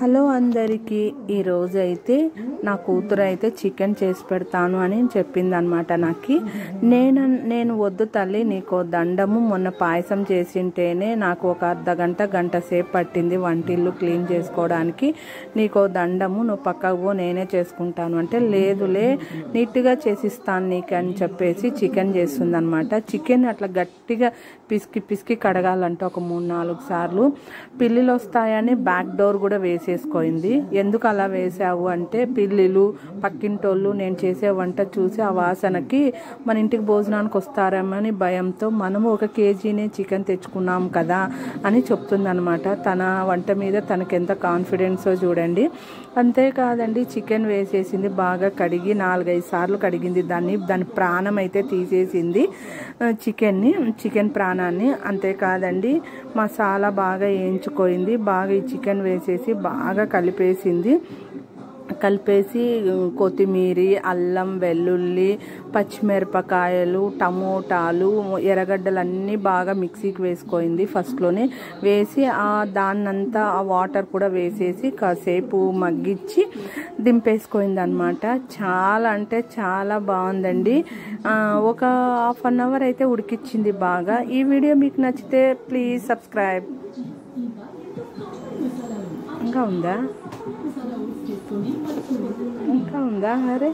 Hello అందరికీ, ఈరోజు అయితే నా కూతురు అయితే చికెన్ చేసి పెడతాను అని చెప్పింది అనమాట. నాకు నేను వద్దు తల్లి, నీకు దండము, మొన్న పాయసం చేసింటేనే నాకు ఒక గంట సేపు పట్టింది వంటిల్లు క్లీన్ చేసుకోవడానికి, నీకు దండము, నువ్వు పక్కకు నేనే చేసుకుంటాను అంటే, లేదులే నీట్గా చేసిస్తాను నీకు అని చెప్పేసి చికెన్ చేస్తుంది అనమాట. చికెన్ అట్లా గట్టిగా పిసికి కడగాలంటే ఒక 3-4 సార్లు. పిల్లిలు వస్తాయని బ్యాక్ డోర్ కూడా వేసేసుకోయింది. ఎందుకు అలా వేసావు అంటే, పిల్లిలు పక్కింటోళ్ళు నేను చేసే వంట చూసి ఆ వాసనకి మన ఇంటికి భోజనానికి వస్తారేమని భయంతో మనము 1 కేజీనే చికెన్ తెచ్చుకున్నాం కదా అని చెప్తుందనమాట. తన వంట మీద తనకెంత కాన్ఫిడెన్సో చూడండి. అంతేకాదండి, చికెన్ వేసేసింది, బాగా కడిగి 4-5 సార్లు కడిగింది దాని ప్రాణం అయితే తీసేసింది, చికెన్ ప్రాణాన్ని. అంతేకాదండి, మసాలా బాగా వేయించుకోయింది, బాగా ఈ చికెన్ వేసేసి బాగా కలిపేసి కొత్తిమీర, అల్లం, వెల్లుల్లి, పచ్చిమిరపకాయలు, టమోటాలు, ఎర్రగడ్డలు అన్నీ బాగా మిక్సీకి వేసుకోయింది. ఫస్ట్లోనే వేసి దాన్నంతా ఆ వాటర్ కూడా వేసేసి కాసేపు మగ్గించి దింపేసుకోయింది అనమాట. చాలా అంటే చాలా బాగుందండి. ఒక ½ అన్ అవర్ అయితే ఉడికిచ్చింది బాగా. ఈ వీడియో మీకు నచ్చితే ప్లీజ్ సబ్స్క్రైబ్. ఇంకా ఉందా అరే